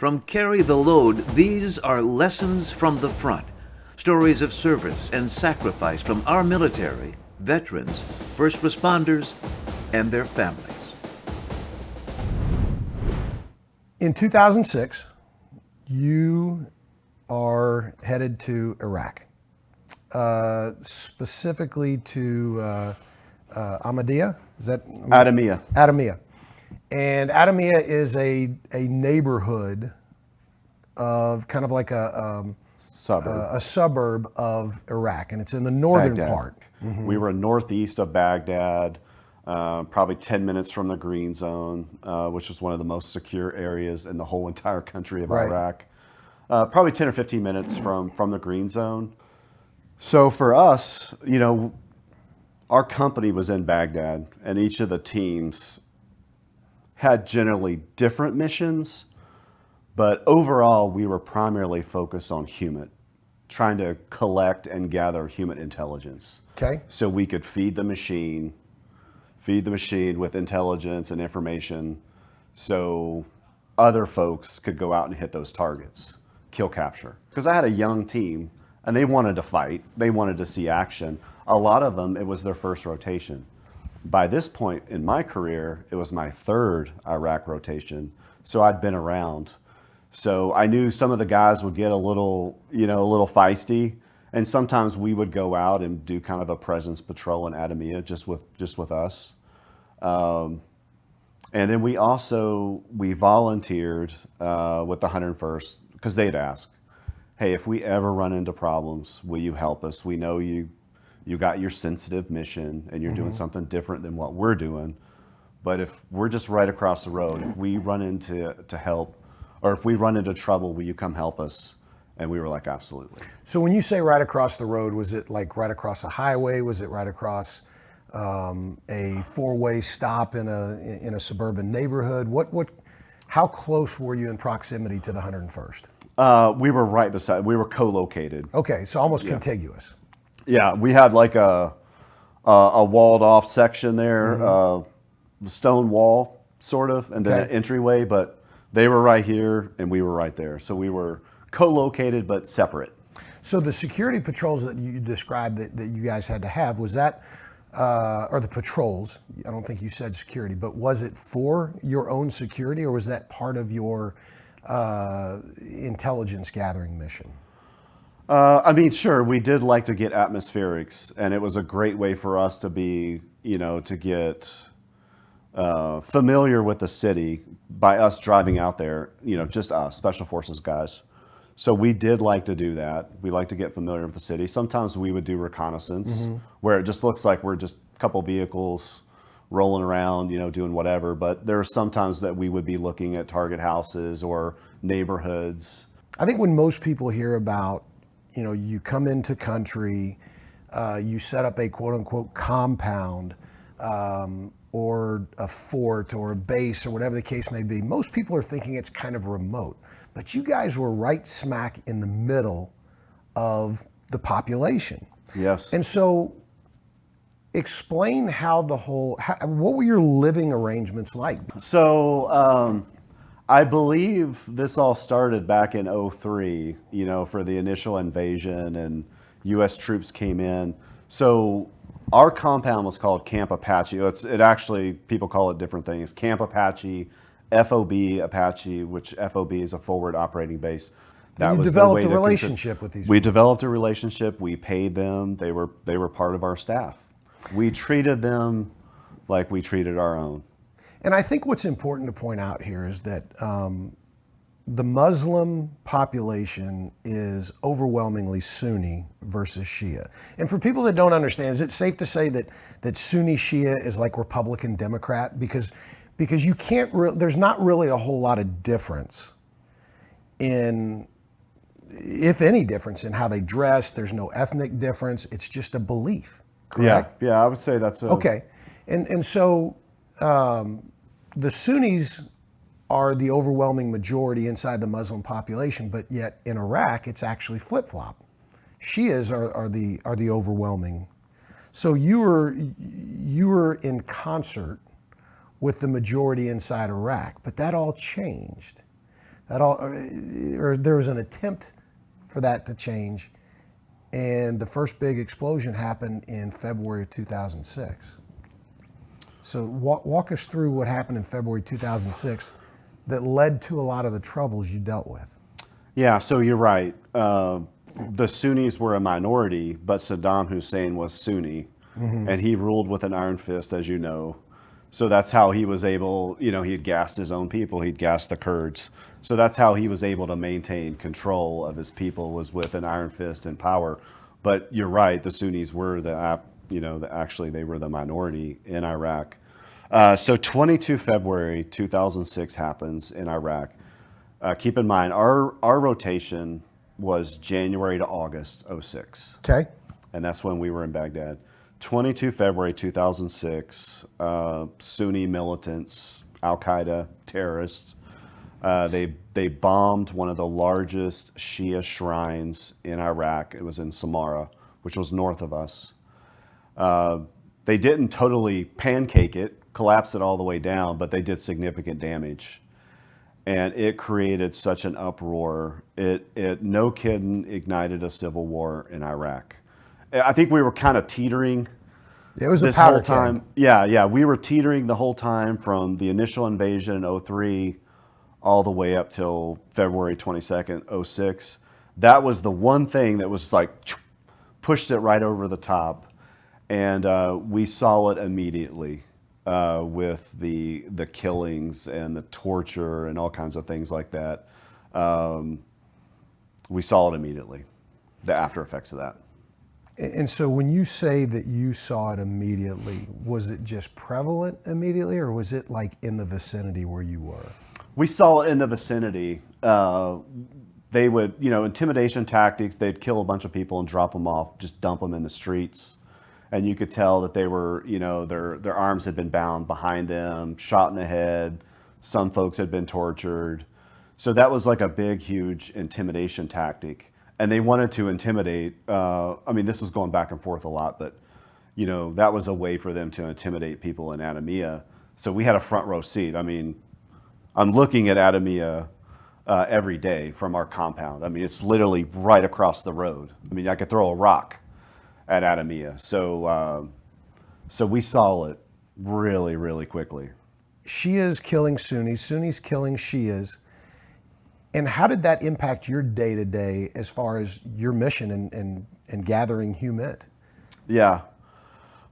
From Carry the Load, these are lessons from the front. Stories of service and sacrifice from our military, veterans, first responders, and their families. In 2006, you are headed to Iraq, specifically to Ahmadiyya. Is that Adhamiyah? Adhamiyah. And Adhamiyah is a neighborhood of kind of like a suburb of Iraq, and it's in the northern Baghdad. part. Mm-hmm. We were northeast of Baghdad, probably 10 minutes from the Green Zone, which is one of the most secure areas in the whole entire country of Iraq. Probably 10 or 15 minutes from the Green Zone. So for us, you know, our company was in Baghdad, and each of the teams had generally different missions, but overall we were primarily focused on human, trying to collect and gather human intelligence. Okay. So we could feed the machine with intelligence and information, so other folks could go out and hit those targets, kill, capture. Because I had a young team, and they wanted to fight, they wanted to see action. A lot of them, it was their first rotation. By this point in my career, it was my third Iraq rotation, so I'd been around. So I knew some of the guys would get a little feisty, and sometimes we would go out and do kind of a presence patrol in Adhamiyah just with us. And then we volunteered with the 101st because they'd ask, hey, if we ever run into problems, will you help us? We know you got your sensitive mission and you're doing something different than what we're doing. But if we're just right across the road, if we run into help, or if we run into trouble, will you come help us? And we were like, absolutely. So when you say right across the road, was it like right across a highway? Was it right across a four-way stop in a suburban neighborhood? How close were you in proximity to the 101st? We were right beside. We were co-located. Okay, so almost contiguous. Yeah, we had like a walled-off section there, the stone wall, sort of, and then an entryway. But they were right here, and we were right there. So we were co-located but separate. So the security patrols that you described that you guys had to have, was that, or the patrols, I don't think you said security, but was it for your own security, or was that part of your intelligence gathering mission? I mean, sure, we did like to get atmospherics, and it was a great way for us to be, to get familiar with the city by us driving out there, just us, Special Forces guys. So we did like to do that. We like to get familiar with the city. Sometimes we would do reconnaissance where it just looks like we're just a couple vehicles rolling around, doing whatever. But there are sometimes that we would be looking at target houses or neighborhoods. I think when most people hear about, you come into country, you set up a quote unquote compound, or a fort or a base or whatever the case may be, most people are thinking it's kind of remote. But you guys were right smack in the middle of the population. Yes. And so explain what were your living arrangements like? So I believe this all started back in 2003, for the initial invasion and U.S. troops came in. So our compound was called Camp Apache. It actually, people call it different things. Camp Apache, FOB Apache, which FOB is a forward operating base. That you developed a relationship with these people. We developed a relationship. We paid them. They were part of our staff. We treated them like we treated our own. And I think what's important to point out here is that the Muslim population is overwhelmingly Sunni versus Shia. And for people that don't understand, is it safe to say that Sunni Shia is like Republican Democrat? Because you can't, there's not really a whole lot of difference in, if any difference in how they dress. There's no ethnic difference. It's just a belief, correct? Yeah, I would say that's okay. And so the Sunnis are the overwhelming majority inside the Muslim population, but yet in Iraq, it's actually flip-flop. Shias are the overwhelming. So you were in concert with the majority inside Iraq, but that all changed. That all, or there was an attempt for that to change, and the first big explosion happened in February of 2006. So walk us through what happened in February 2006 that led to a lot of the troubles you dealt with. Yeah, so you're right. The Sunnis were a minority, but Saddam Hussein was Sunni, and he ruled with an iron fist, as you know. So that's how he was able, he had gassed his own people, he'd gassed the Kurds. So that's how he was able to maintain control of his people, was with an iron fist and power. But you're right, the Sunnis were actually they were the minority in Iraq. So 22 February 2006 happens in Iraq. Keep in mind, our rotation was January to August '06. Okay. And that's when we were in Baghdad. 22 February 2006, Sunni militants, Al-Qaeda terrorists, they bombed one of the largest Shia shrines in Iraq. It was in Samarra, which was north of us. They didn't totally pancake it, collapse it all the way down, but they did significant damage. And it created such an uproar. It no kidding, ignited a civil war in Iraq. I think we were kind of teetering. It was this a powder whole time. keg. Yeah, we were teetering the whole time from the initial invasion in '03 all the way up till February 22nd, '06. That was the one thing that was like pushed it right over the top, and we saw it immediately with the killings and the torture and all kinds of things like that. We saw it immediately, the after effects of that. And so when you say that you saw it immediately, was it just prevalent immediately, or was it like in the vicinity where you were? We saw it in the vicinity. They would, intimidation tactics, they'd kill a bunch of people and drop them off, just dump them in the streets. And you could tell that they were, their arms had been bound behind them, shot in the head. Some folks had been tortured. So that was like a big, huge intimidation tactic. And they wanted to intimidate, this was going back and forth a lot, but, that was a way for them to intimidate people in Adhamiyah. So we had a front row seat. I'm looking at Adhamiyah every day from our compound. It's literally right across the road. I could throw a rock at Adhamiyah. So we saw it really, really quickly. Shias killing Sunnis, Sunnis killing Shias. And how did that impact your day-to-day as far as your mission and gathering human? Yeah.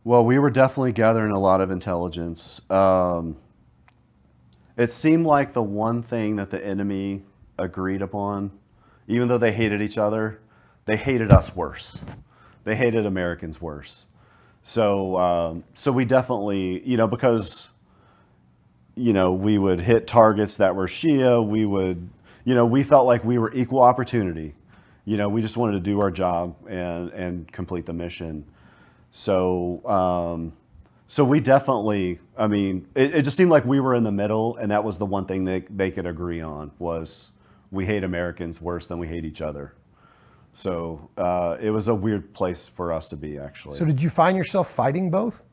Well, we were definitely gathering a lot of intelligence. It seemed like the one thing that the enemy agreed upon, even though they hated each other, they hated us worse. They hated Americans worse. So we definitely, because, we would hit targets that were Shia. We would, we felt like we were equal opportunity. We just wanted to do our job and complete the mission. So we definitely, it just seemed like we were in the middle, and that was the one thing they could agree on, was we hate Americans worse than we hate each other. So it was a weird place for us to be, actually. So did you find yourself fighting both?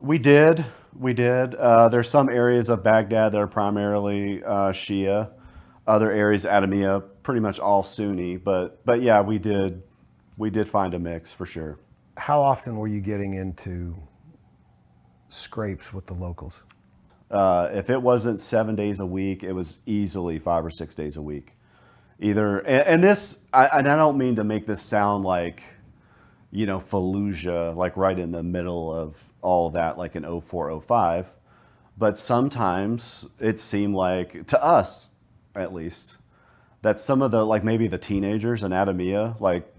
We did. There's some areas of Baghdad that are primarily Shia. Other areas, Adhamiyah, pretty much all Sunni. But yeah, we did find a mix for sure. How often were you getting into scrapes with the locals? If it wasn't 7 days a week, it was easily 5 or 6 days a week. Either, and I don't mean to make this sound like, Fallujah, like right in the middle of all of that, like in 04, 05. But sometimes it seemed like, to us at least, that some of the, like maybe the teenagers in Adhamiyah, like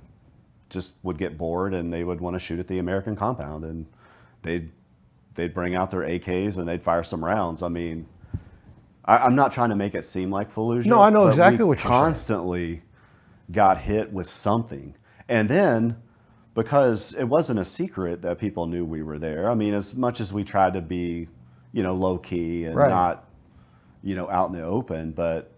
just would get bored and they would want to shoot at the American compound, and they'd bring out their AKs and they'd fire some rounds. I'm not trying to make it seem like Fallujah. No, I know exactly what you're saying. Constantly got hit with something. And then, because it wasn't a secret that people knew we were there, as much as we tried to be, low key and right. not, out in the open, but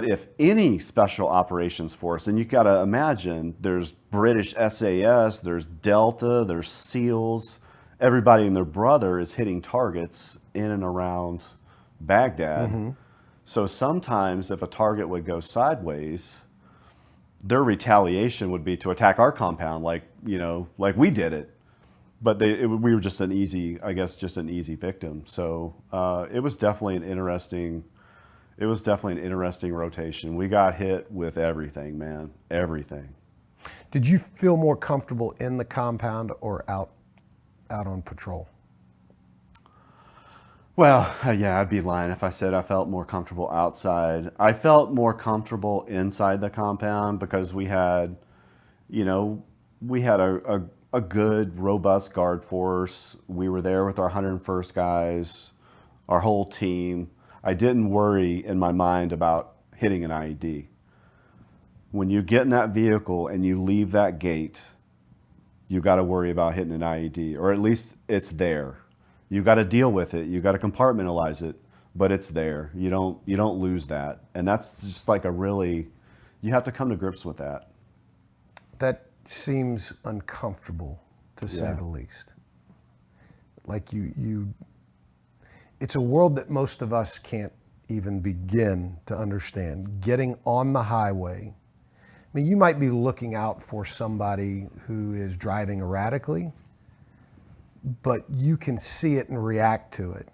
if any special operations force, and you got to imagine, there's British SAS, there's Delta, there's SEALs, everybody and their brother is hitting targets in and around Baghdad. So sometimes if a target would go sideways, their retaliation would be to attack our compound, like like we did it. But we were just an easy victim. So it was definitely an interesting rotation. We got hit with everything, man, everything. Did you feel more comfortable in the compound or out on patrol? Well, yeah, I'd be lying if I said I felt more comfortable outside. I felt more comfortable inside the compound because we had a good, robust guard force. We were there with our 101st guys, our whole team. I didn't worry in my mind about hitting an IED. When you get in that vehicle and you leave that gate, you got to worry about hitting an IED, or at least it's there. You got to deal with it. You got to compartmentalize it, but it's there. You don't lose that, and that's just like you have to come to grips with that. That seems uncomfortable, to say the least. Like it's a world that most of us can't even begin to understand. Getting on the highway, I mean, you might be looking out for somebody who is driving erratically, but you can see it and react to it.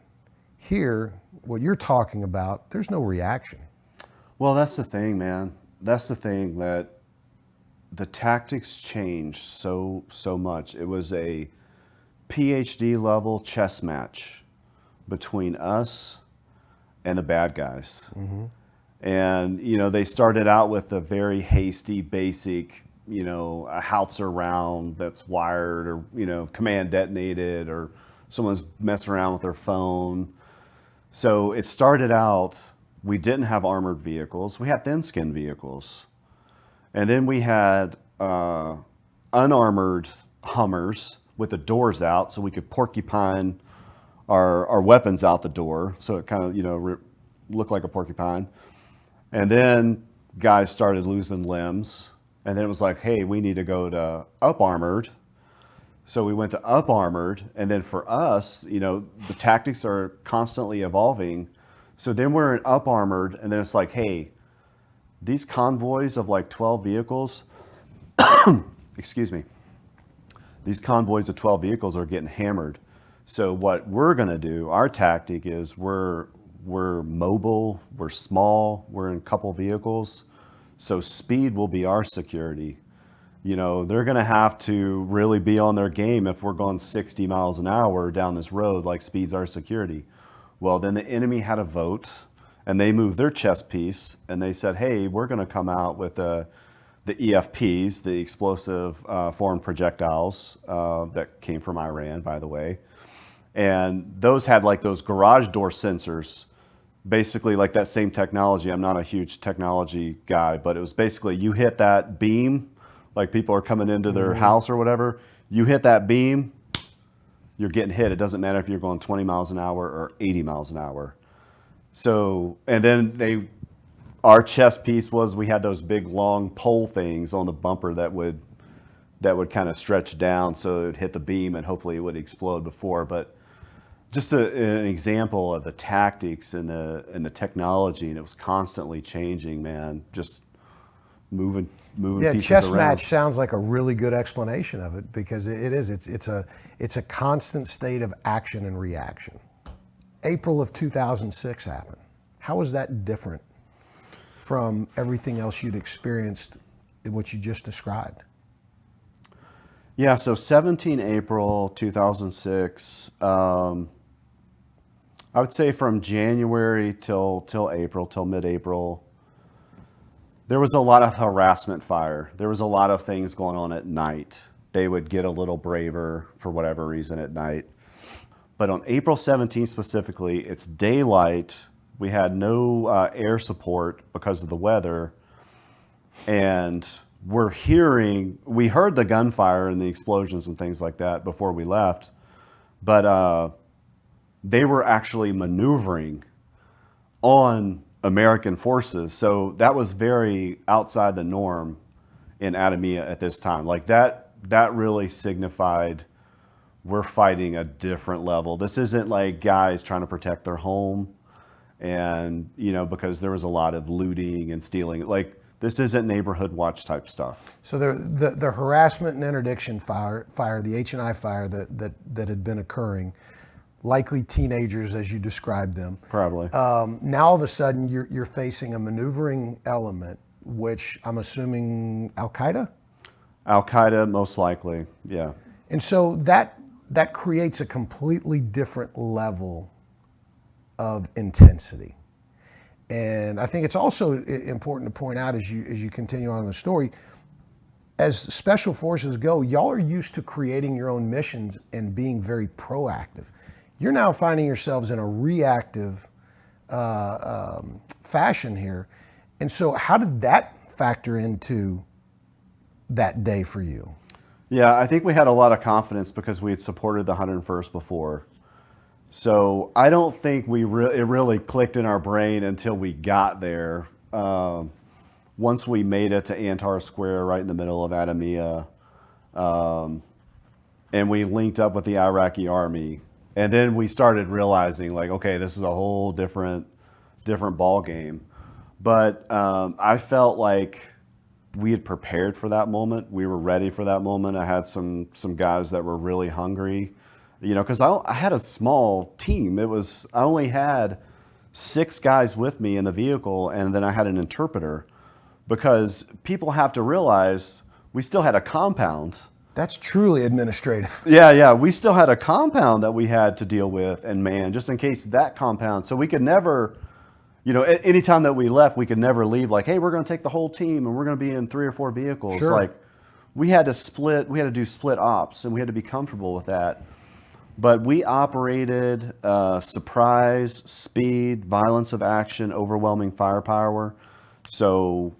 Here, what you're talking about, there's no reaction. Well, that's the thing, man. That's the thing, that the tactics changed so much. It was a PhD level chess match between us and the bad guys. And they started out with a very hasty, basic, a howitzer round that's wired, or command detonated, or someone's messing around with their phone. So it started out, we didn't have armored vehicles. We had thin-skinned vehicles. And then we had unarmored Hummers with the doors out, so we could porcupine our weapons out the door, so it kind of looked like a porcupine. And then guys started losing limbs, and then it was like, hey, we need to go to up armored. So we went to up armored, and then for us, the tactics are constantly evolving. So then we're in up armored, and then it's like, hey, these convoys of like 12 vehicles, excuse me, these convoys of 12 vehicles are getting hammered. So what we're gonna do, our tactic is we're mobile, we're small, we're in a couple vehicles. So speed will be our security. They're gonna have to really be on their game if we're going 60 miles an hour down this road, like speed's our security. Well, then the enemy had a vote, and they moved their chess piece, and they said, hey, we're gonna come out with the EFPs, the explosive foreign projectiles that came from Iran, by the way. And those had like those garage door sensors, basically like that same technology. I'm not a huge technology guy, but it was basically you hit that beam, like people are coming into their house or whatever, you hit that beam, you're getting hit. It doesn't matter if you're going 20 miles an hour or 80 miles an hour. So, and then our chess piece was, we had those big long pole things on the bumper that would kind of stretch down so it would hit the beam and hopefully it would explode before. But just an example of the tactics and the technology, and it was constantly changing, man. Just moving pieces around. Yeah, chess match sounds like a really good explanation of it, because it is. It's a constant state of action and reaction. April of 2006 happened. How was that different from everything else you'd experienced in what you just described? Yeah, so 17 April 2006. I would say from January till April, till mid-April, there was a lot of harassment fire. There was a lot of things going on at night. They would get a little braver for whatever reason at night. But on April 17th specifically, it's daylight. We had no air support because of the weather. And we heard the gunfire and the explosions and things like that before we left. But they were actually maneuvering on American forces. So that was very outside the norm in Adhamiyah at this time. Like that really signified we're fighting a different level. This isn't like guys trying to protect their home. And, because there was a lot of looting and stealing, like this isn't neighborhood watch type stuff. So the harassment and interdiction fire, the H&I fire that had been occurring, likely teenagers as you described them. Probably. Now all of a sudden you're facing a maneuvering element, which I'm assuming Al-Qaeda? Al-Qaeda, most likely, yeah. And so that creates a completely different level of intensity. And I think it's also important to point out as you continue on the story, as special forces go, y'all are used to creating your own missions and being very proactive. You're now finding yourselves in a reactive fashion here. And so how did that factor into that day for you? Yeah, I think we had a lot of confidence because we had supported the 101st before. So I don't think it really clicked in our brain until we got there. Once we made it to Antar Square, right in the middle of Adhamiyah, and we linked up with the Iraqi army, and then we started realizing, like, okay, this is a whole different ball game. But I felt like we had prepared for that moment. We were ready for that moment. I had some guys that were really hungry, because I had a small team. I only had 6 guys with me in the vehicle, and then I had an interpreter, because people have to realize we still had a compound. That's truly administrative. Yeah, we still had a compound that we had to deal with and man, just in case that compound. So we could never, anytime that we left, we could never leave like, hey, we're going to take the whole team and we're going to be in 3 or 4 vehicles. Sure. Like we had to do split ops, and we had to be comfortable with that. But we operated surprise, speed, violence of action, overwhelming firepower. So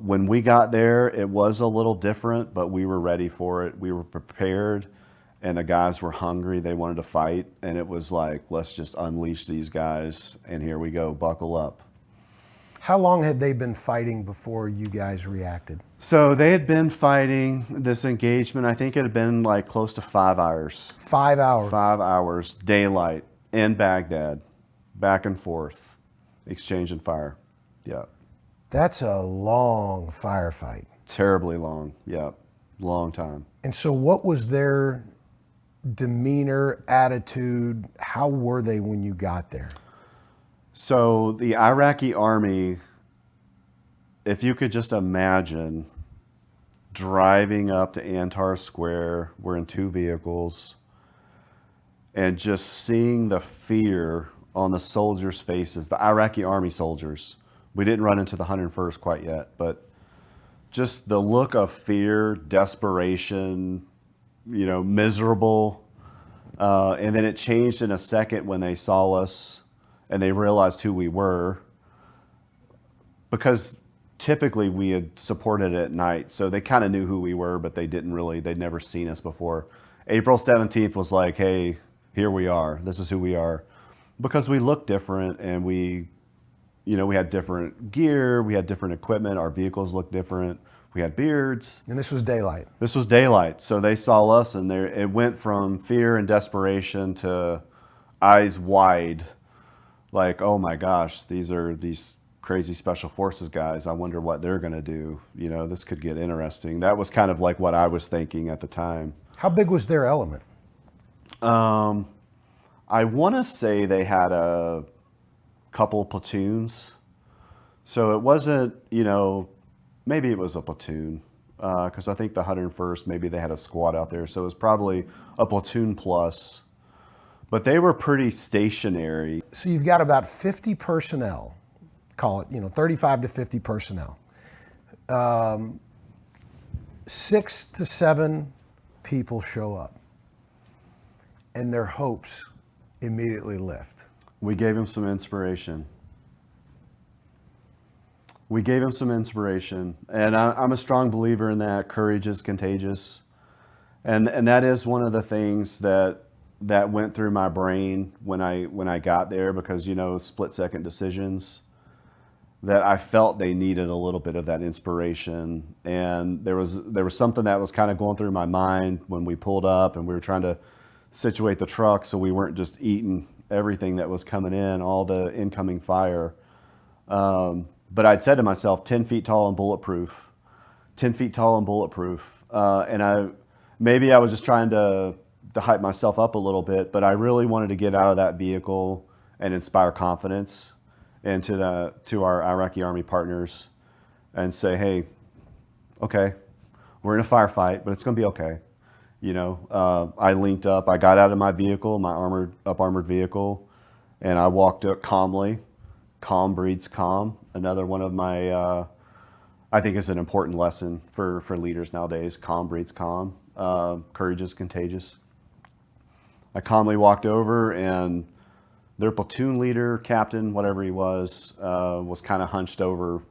when we got there, it was a little different, but we were ready for it. We were prepared, and the guys were hungry. They wanted to fight, and it was like, let's just unleash these guys, and here we go, buckle up. How long had they been fighting before you guys reacted? So they had been fighting this engagement. I think it had been like close to 5 hours. 5 hours? 5 hours, daylight, in Baghdad, back and forth, exchanging fire. Yeah. That's a long firefight. Terribly long, yeah, long time. And so what was their demeanor, attitude? How were they when you got there? So the Iraqi army, if you could just imagine driving up to Antar Square, we're in 2 vehicles, and just seeing the fear on the soldiers' faces, the Iraqi army soldiers. We didn't run into the 101st quite yet, but just the look of fear, desperation, miserable. And then it changed in a second when they saw us and they realized who we were, because typically we had supported at night. So they kind of knew who we were, but they'd never seen us before. April 17th was like, hey, here we are. This is who we are. Because we looked different, and we had different gear, we had different equipment, our vehicles looked different, we had beards. And this was daylight? This was daylight. So they saw us, and it went from fear and desperation to eyes wide, like, oh my gosh, these are these crazy special forces guys. I wonder what they're going to do. This could get interesting. That was kind of like what I was thinking at the time. How big was their element? I want to say they had a couple platoons. So it wasn't, maybe it was a platoon, because I think the 101st, maybe they had a squad out there. So it was probably a platoon plus. But they were pretty stationary. So you've got about 50 personnel, call it, 35 to 50 personnel. 6 to 7 people show up, and their hopes immediately lift. We gave him some inspiration. And I'm a strong believer in that. Courage is contagious. And that is one of the things that went through my brain when I got there, because, split-second decisions, that I felt they needed a little bit of that inspiration. And there was something that was kind of going through my mind when we pulled up and we were trying to situate the truck so we weren't just eating everything that was coming in, all the incoming fire. But I'd said to myself, 10 feet tall and bulletproof, 10 feet tall and bulletproof. Maybe I was just trying to hype myself up a little bit, but I really wanted to get out of that vehicle and inspire confidence into our Iraqi Army partners and say, hey, okay, we're in a firefight, but it's going to be okay. I linked up, I got out of my vehicle, my armored vehicle, and I walked up calmly. Calm breeds calm. Another one of my, I think is an important lesson for leaders nowadays. Calm breeds calm. Courage is contagious. I calmly walked over, and their platoon leader, captain, whatever he was kind of hunched over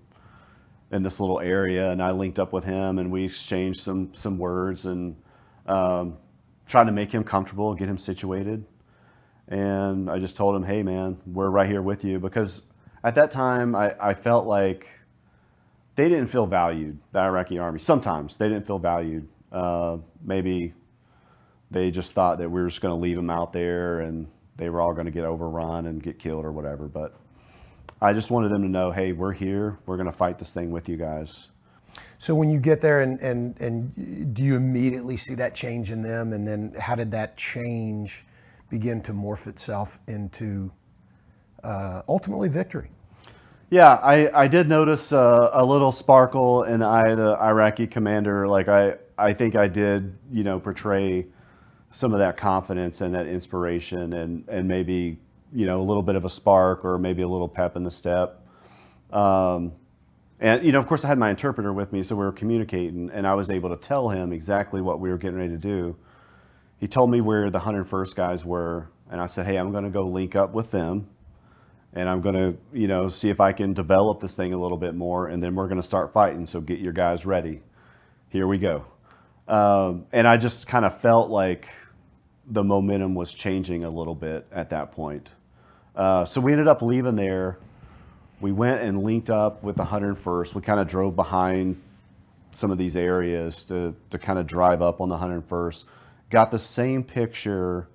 in this little area, and I linked up with him, and we exchanged some words and tried to make him comfortable, get him situated. And I just told him, hey man, we're right here with you, because at that time I felt like they didn't feel valued, the Iraqi Army. Sometimes they didn't feel valued. Maybe they just thought that we were just going to leave them out there and they were all going to get overrun and get killed or whatever. But I just wanted them to know, hey, we're here. We're going to fight this thing with you guys. So when you get there and do you immediately see that change in them? And then how did that change begin to morph itself into ultimately victory? Yeah, I did notice a little sparkle in the eye of the Iraqi commander. Like I think I did, portray some of that confidence and that inspiration and maybe, a little bit of a spark or maybe a little pep in the step. And, of course I had my interpreter with me, so we were communicating, and I was able to tell him exactly what we were getting ready to do. He told me where the 101st guys were, and I said, hey, I'm going to go link up with them, and I'm going to, see if I can develop this thing a little bit more, and then we're going to start fighting, so get your guys ready. Here we go. And I just kind of felt like the momentum was changing a little bit at that point. So we ended up leaving there. We went and linked up with the 101st. We kind of drove behind some of these areas to kind of drive up on the 101st. Got the same picture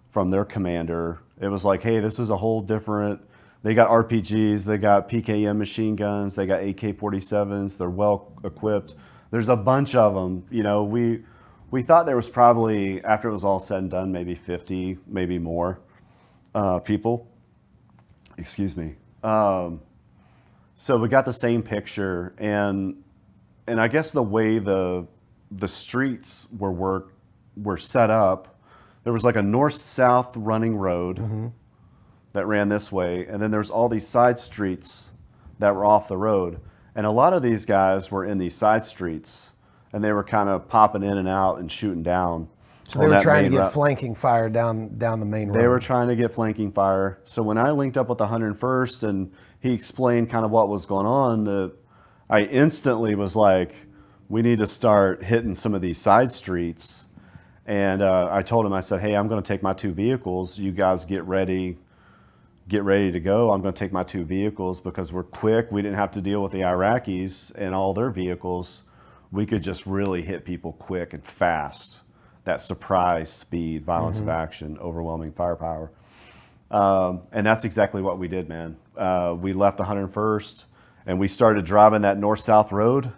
from their commander. It was like, hey, this is a whole different, they got RPGs, they got PKM machine guns, they got AK-47s, they're well equipped. There's a bunch of them. We thought there was probably, after it was all said and done, maybe 50, maybe more people. Excuse me. So we got the same picture, and I guess the way the streets were set up, there was like a north-south running road that ran this way, and then there's all these side streets that were off the road, and a lot of these guys were in these side streets, and they were kind of popping in and out and shooting down. So they were trying to get flanking fire down the main road. They were trying to get flanking fire. So when I linked up with the 101st and he explained kind of what was going on, I instantly was like, we need to start hitting some of these side streets. And I told him, I said, hey, I'm going to take my 2 vehicles. You guys get ready to go. I'm going to take my 2 vehicles because we're quick. We didn't have to deal with the Iraqis and all their vehicles. We could just really hit people quick and fast. That surprise, speed, violence of action, overwhelming firepower. And that's exactly what we did, man. We left the 101st and we started driving that north-south road.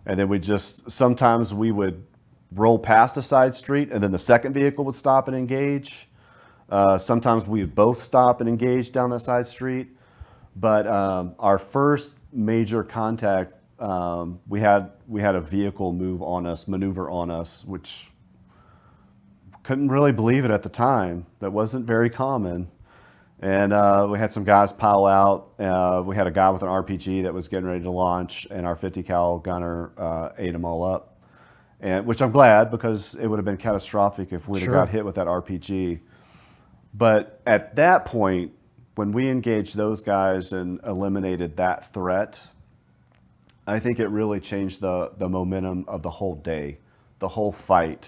And then sometimes we would roll past a side street and then the second vehicle would stop and engage. Sometimes we would both stop and engage down that side street. But our first major contact, we had a vehicle maneuver on us, which couldn't really believe it at the time. That wasn't very common. And we had some guys pile out. We had a guy with an RPG that was getting ready to launch, and our 50 cal gunner ate them all up. Which I'm glad, because it would have been catastrophic if we'd have got hit with that RPG. But at that point, when we engaged those guys and eliminated that threat, I think it really changed the momentum of the whole day, the whole fight.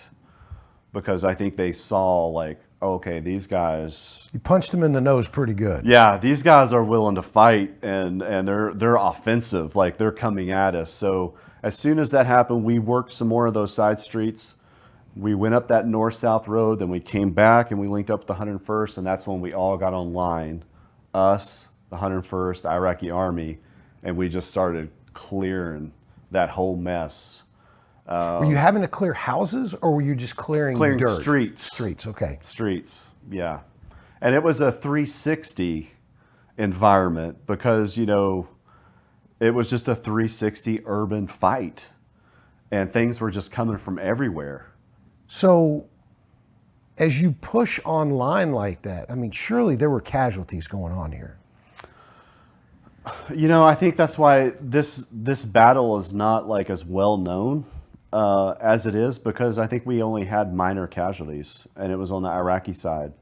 Because I think they saw like, okay, these guys. You punched them in the nose pretty good. Yeah, these guys are willing to fight, and they're offensive, like they're coming at us. So as soon as that happened, we worked some more of those side streets, we went up that north-south road, then we came back and we linked up with the 101st, and that's when we all got online. Us, the 101st, the Iraqi Army, and we just started clearing that whole mess. Were you having to clear houses, or were you just clearing dirt? Streets. Streets, okay. Streets, yeah. And it was a 360 environment because, it was just a 360 urban fight. And things were just coming from everywhere. So as you push online like that, I mean, surely there were casualties going on here. I think that's why this battle is not like as well known as it is, because I think we only had minor casualties, and it was on the Iraqi side.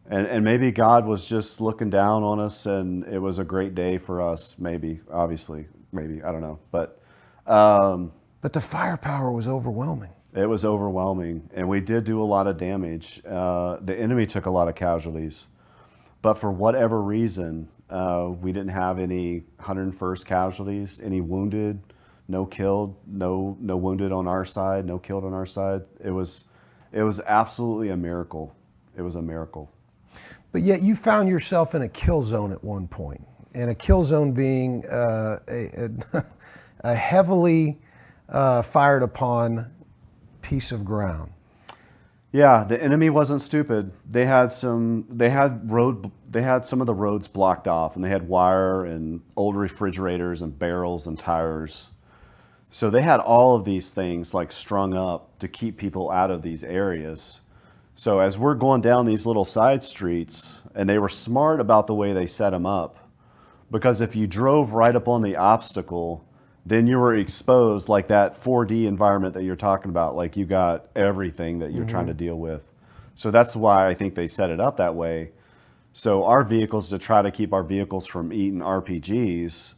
And maybe God was just looking down on us, and it was a great day for us. Maybe, obviously, maybe, I don't know. But the firepower was overwhelming. It was overwhelming, and we did do a lot of damage. The enemy took a lot of casualties, but for whatever reason, we didn't have any 101st casualties, any wounded, no killed, no wounded on our side, no killed on our side. It was absolutely a miracle. It was a miracle. But yet you found yourself in a kill zone at one point, and a kill zone being a heavily fired upon piece of ground. Yeah, the enemy wasn't stupid. They had some of the roads blocked off, and they had wire and old refrigerators and barrels and tires. So they had all of these things like strung up to keep people out of these areas. So as we're going down these little side streets, and they were smart about the way they set them up, because if you drove right up on the obstacle, then you were exposed like that 4D environment that you're talking about, like you got everything that you're trying to deal with. So that's why I think they set it up that way. So our vehicles, to try to keep our vehicles from eating RPGs,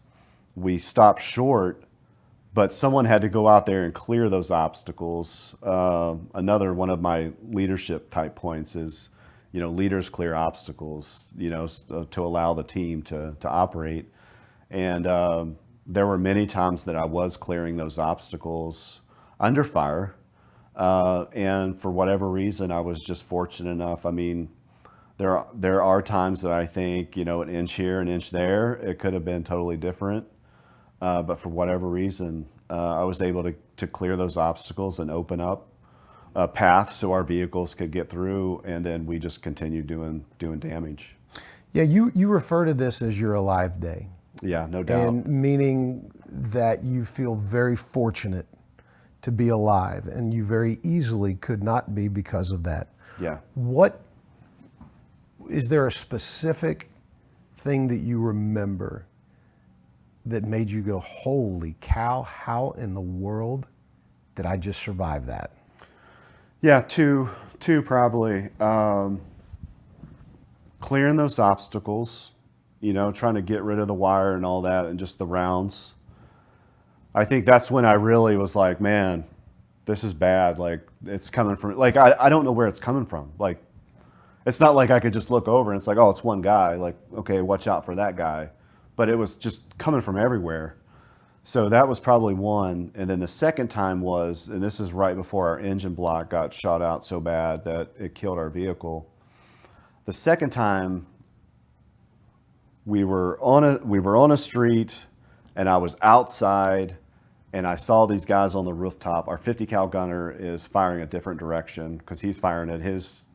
we stopped short, but someone had to go out there and clear those obstacles. Another one of my leadership type points is, leaders clear obstacles, to allow the team to operate. And there were many times that I was clearing those obstacles under fire. And for whatever reason, I was just fortunate enough. I mean, there are times that I think, an inch here, an inch there, it could have been totally different. But for whatever reason, I was able to clear those obstacles and open up a path so our vehicles could get through, and then we just continued doing damage. Yeah, you refer to this as your alive day. Yeah, no doubt. And meaning that you feel very fortunate to be alive, and you very easily could not be because of that. Yeah. Is there a specific thing that you remember that made you go, holy cow, how in the world did I just survive that? Yeah, two probably. Clearing those obstacles, trying to get rid of the wire and all that, and just the rounds. I think that's when I really was like, man, this is bad. Like, it's coming from, like, I don't know where it's coming from. Like, it's not like I could just look over and it's like, oh, it's one guy. Like, okay, watch out for that guy. But it was just coming from everywhere. So that was probably one. And then the second time was, and this is right before our engine block got shot out so bad that it killed our vehicle. The second time, we were on a street, and I was outside, and I saw these guys on the rooftop. Our 50 cal gunner is firing a different direction because he's firing at his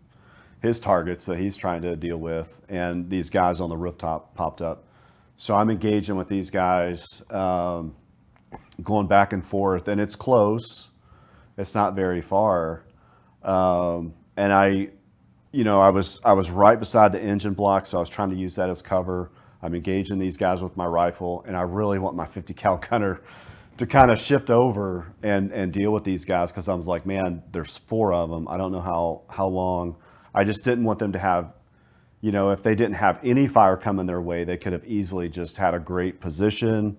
targets that he's trying to deal with, and these guys on the rooftop popped up. So I'm engaging with these guys, going back and forth, and it's close. It's not very far, and I was right beside the engine block, so I was trying to use that as cover. I'm engaging these guys with my rifle, and I really want my 50 cal gunner to kind of shift over and deal with these guys, because I was like, man, there's 4 of them. I don't know how long. I just didn't want them to have, if they didn't have any fire coming their way, they could have easily just had a great position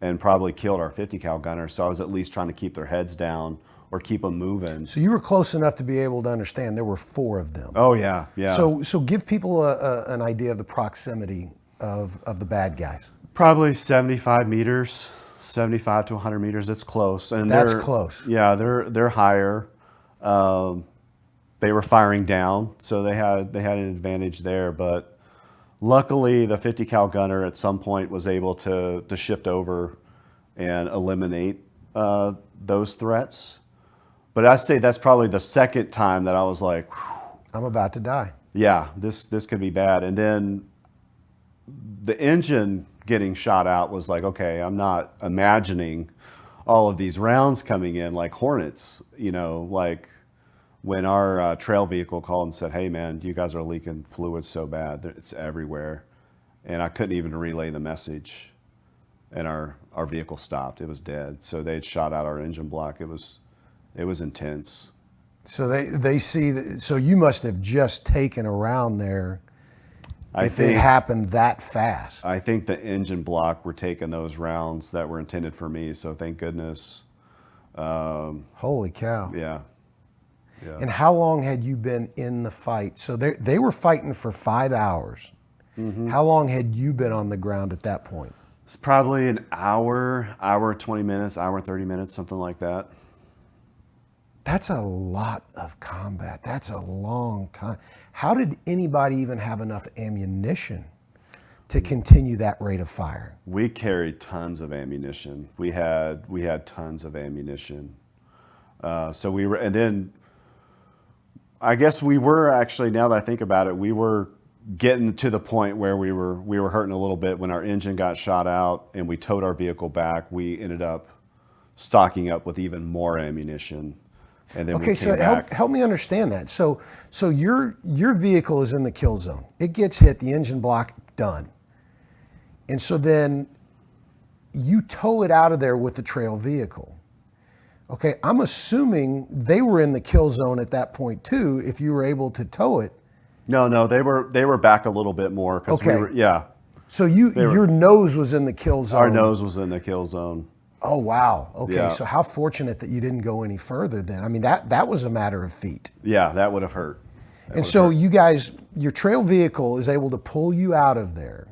and probably killed our 50 cal gunner. So I was at least trying to keep their heads down or keep them moving. So you were close enough to be able to understand there were 4 of them. Oh yeah, yeah. So give people an idea of the proximity of the bad guys. Probably 75 meters, 75 to 100 meters. It's close, and that's close. Yeah, they're higher. They were firing down, so they had an advantage there. But luckily, the 50 cal gunner at some point was able to shift over and eliminate those threats. But I'd say that's probably the second time that I was like, whew, I'm about to die. yeah, this could be bad. And then the engine getting shot out was like, okay, I'm not imagining all of these rounds coming in like hornets, like when our trail vehicle called and said, hey man, you guys are leaking fluid so bad, it's everywhere. And I couldn't even relay the message. And our vehicle stopped, it was dead. So they'd shot out our engine block. It was intense. So they see that, so you must have just taken a round there if it happened that fast. I think the engine block were taking those rounds that were intended for me, so thank goodness. Holy cow. Yeah. And how long had you been in the fight? So they were fighting for 5 hours. Mm-hmm. How long had you been on the ground at that point? It's probably an hour 20 minutes, hour 30 minutes, something like that. That's a lot of combat. That's a long time. How did anybody even have enough ammunition to continue that rate of fire? We carried tons of ammunition. We had tons of ammunition. So we were, and then I guess we were actually, now that I think about it, we were getting to the point where we were hurting a little bit when our engine got shot out and we towed our vehicle back. We ended up stocking up with even more ammunition. And then okay, so help me understand that. So your vehicle is in the kill zone. It gets hit, the engine block, done. And so then you tow it out of there with the trail vehicle. Okay, I'm assuming they were in the kill zone at that point too, if you were able to tow it. No, they were back a little bit more. Okay. Yeah. So your nose was in the kill zone. Our nose was in the kill zone. Oh, wow. Okay, Yeah. So how fortunate that you didn't go any further then. I mean, that was a matter of feet. Yeah, that would have hurt. And so you guys, your trail vehicle is able to pull you out of there,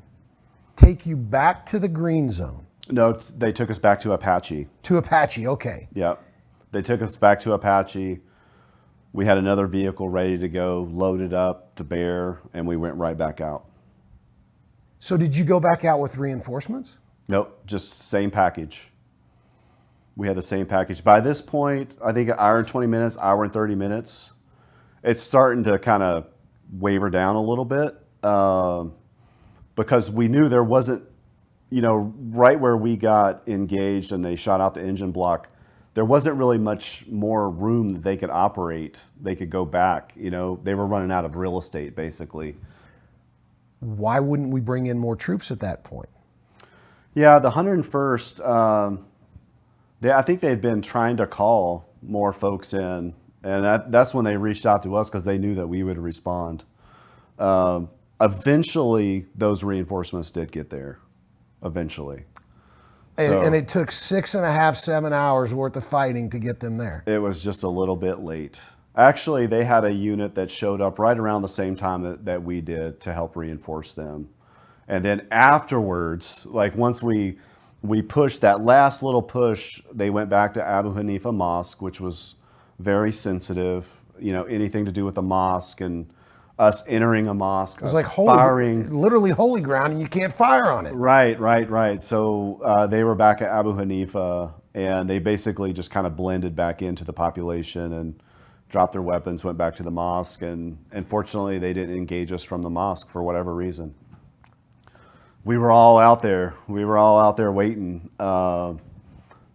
take you back to the green zone. No, they took us back to Apache. To Apache, okay. Yeah. They took us back to Apache. We had another vehicle ready to go, loaded up to bear, and we went right back out. So did you go back out with reinforcements? Nope, just same package. We had the same package. By this point, I think an hour and 20 minutes, hour and 30 minutes, it's starting to kind of waver down a little bit because we knew there wasn't, right where we got engaged and they shot out the engine block, there wasn't really much more room that they could operate. They could go back. They were running out of real estate, basically. Why wouldn't we bring in more troops at that point? Yeah, the 101st, I think they had been trying to call more folks in, and that's when they reached out to us because they knew that we would respond. Eventually, those reinforcements did get there. Eventually. And it took 6.5, 7 hours worth of fighting to get them there. It was just a little bit late. Actually, they had a unit that showed up right around the same time that we did to help reinforce them. And then afterwards, like once we pushed that last little push, they went back to Abu Hanifa Mosque, which was very sensitive, anything to do with the mosque and us entering a mosque. It was like literally holy ground, and you can't fire on it. Right. So they were back at Abu Hanifa, and they basically just kind of blended back into the population and dropped their weapons, went back to the mosque, and fortunately they didn't engage us from the mosque for whatever reason. We were all out there. We were all out there waiting. So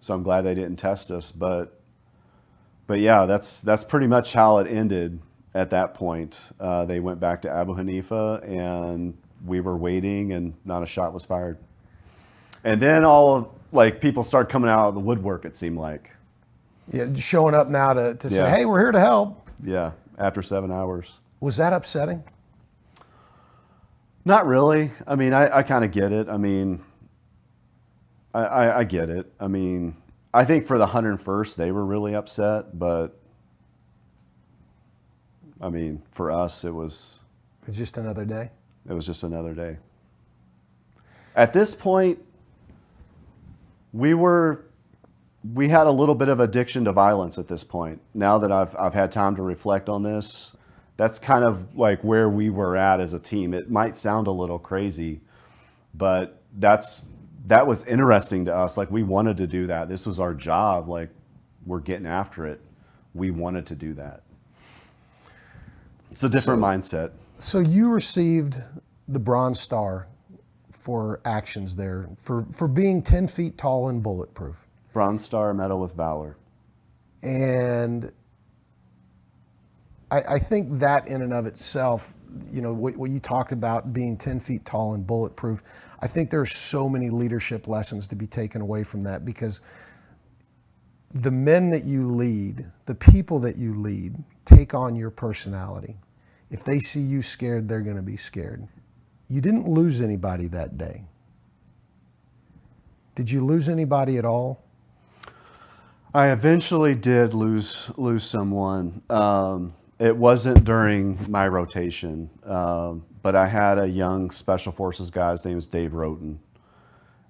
I'm glad they didn't test us. But yeah, that's pretty much how it ended at that point. They went back to Abu Hanifa, and we were waiting, and not a shot was fired. And then people started coming out of the woodwork, it seemed like. Yeah, showing up now to say, hey, we're here to help. Yeah, after 7 hours. Was that upsetting? Not really. I mean, I kind of get it. I mean, I get it. I mean, I think for the 101st, they were really upset, but I mean, for us, it was just another day. It was just another day. At this point, we were we had a little bit of addiction to violence at this point. Now that I've had time to reflect on this, that's kind of like where we were at as a team. It might sound a little crazy, but that was interesting to us. Like, we wanted to do that. This was our job. Like, we're getting after it. We wanted to do that. It's a different mindset. So you received the Bronze Star for actions there, for being 10 feet tall and bulletproof. Bronze Star Medal with Valor. And I think that in and of itself, you know, what you talked about being 10 feet tall and bulletproof, I think there's so many leadership lessons to be taken away from that, because the men that you lead, the people that you lead, take on your personality. If they see you scared, they're going to be scared. You didn't lose anybody that day. Did you lose anybody at all? I eventually did lose someone. It wasn't during my rotation, but I had a young Special Forces guy. His name was Dave Roten,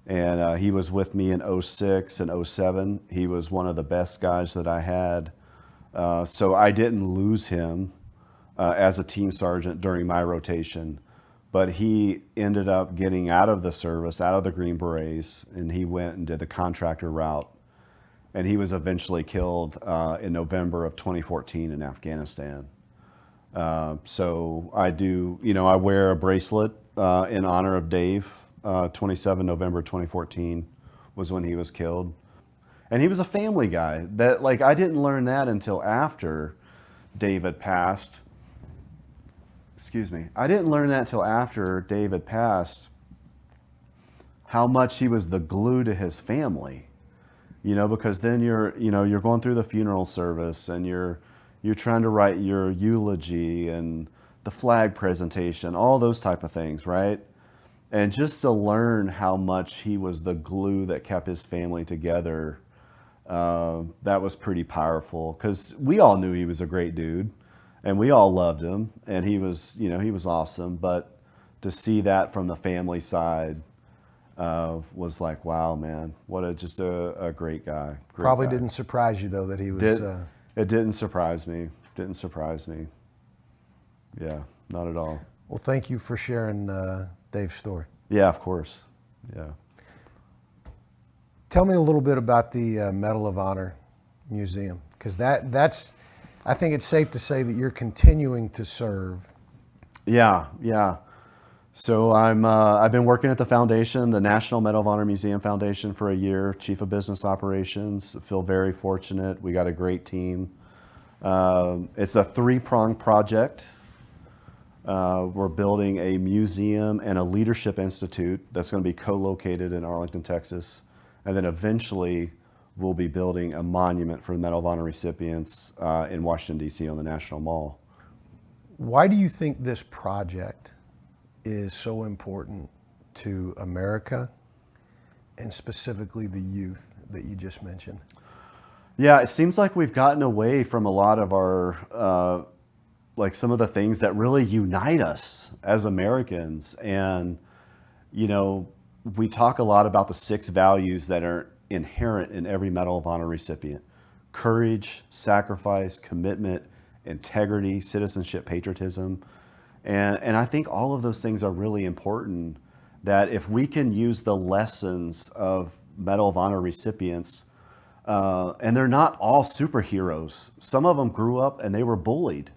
and he was with me in 06 and 07. He was one of the best guys that I had, so I didn't lose him as a team sergeant during my rotation, but he ended up getting out of the service, out of the Green Berets, and he went and did the contractor route. And he was eventually killed in November of 2014 in Afghanistan. So I do, you know, I wear a bracelet in honor of Dave. 27 November 2014 was when he was killed. And he was a family guy. That, like, I didn't learn that until after Dave had passed. Excuse me. I didn't learn that until after Dave had passed, how much he was the glue to his family. You know, because then you're going through the funeral service, and you're trying to write your eulogy and the flag presentation, all those type of things, right? And just to learn how much he was the glue that kept his family together, that was pretty powerful, because we all knew he was a great dude, and we all loved him, and he was awesome. But to see that from the family side, was like, wow, man, what a great guy. Probably didn't surprise you, though, that he was... It didn't surprise me. Didn't surprise me. Yeah, not at all. Well, thank you for sharing Dave's story. Yeah, of course. Yeah. Tell me a little bit about the Medal of Honor Museum, because that's, I think it's safe to say that you're continuing to serve. Yeah. So I've been working at the foundation, the National Medal of Honor Museum Foundation, for a year, Chief of Business Operations. I feel very fortunate. We got a great team. It's a three-pronged project. We're building a museum and a leadership institute that's going to be co-located in Arlington, Texas. And then eventually we'll be building a monument for the Medal of Honor recipients in Washington, D.C. on the National Mall. Why do you think this project is so important to America, and specifically the youth that you just mentioned? Yeah, it seems like we've gotten away from a lot of our, like some of the things that really unite us as Americans. And, you know, we talk a lot about the 6 values that are inherent in every Medal of Honor recipient: courage, sacrifice, commitment, integrity, citizenship, patriotism. And I think all of those things are really important, that if we can use the lessons of Medal of Honor recipients, and they're not all superheroes. Some of them grew up and they were bullied.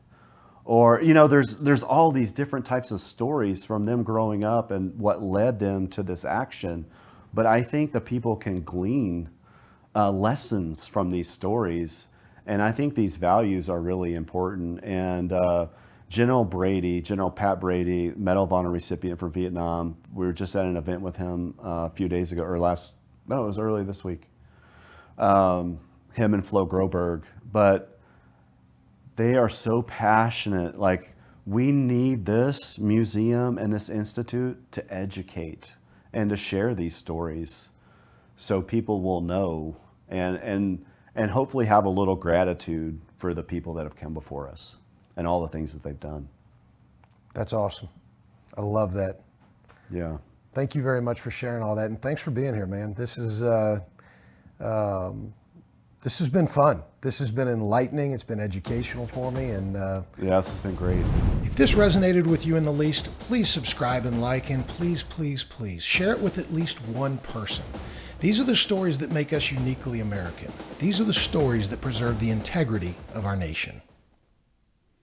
Or, you know, there's all these different types of stories from them growing up and what led them to this action. But I think that people can glean lessons from these stories. And I think these values are really important. And General Pat Brady, Medal of Honor recipient for Vietnam. We were just at an event with him a few days ago, it was early this week. Him and Flo Groberg. But they are so passionate. Like, we need this museum and this institute to educate and to share these stories so people will know and hopefully have a little gratitude for the people that have come before us and all the things that they've done. That's awesome. I love that. Yeah. Thank you very much for sharing all that, and thanks for being here, man. This is This has been fun. This has been enlightening. It's been educational for me. And Yeah, this has been great. if this resonated with you in the least, please subscribe and like, and please, please, please share it with at least one person. These are the stories that make us uniquely American. These are the stories that preserve the integrity of our nation.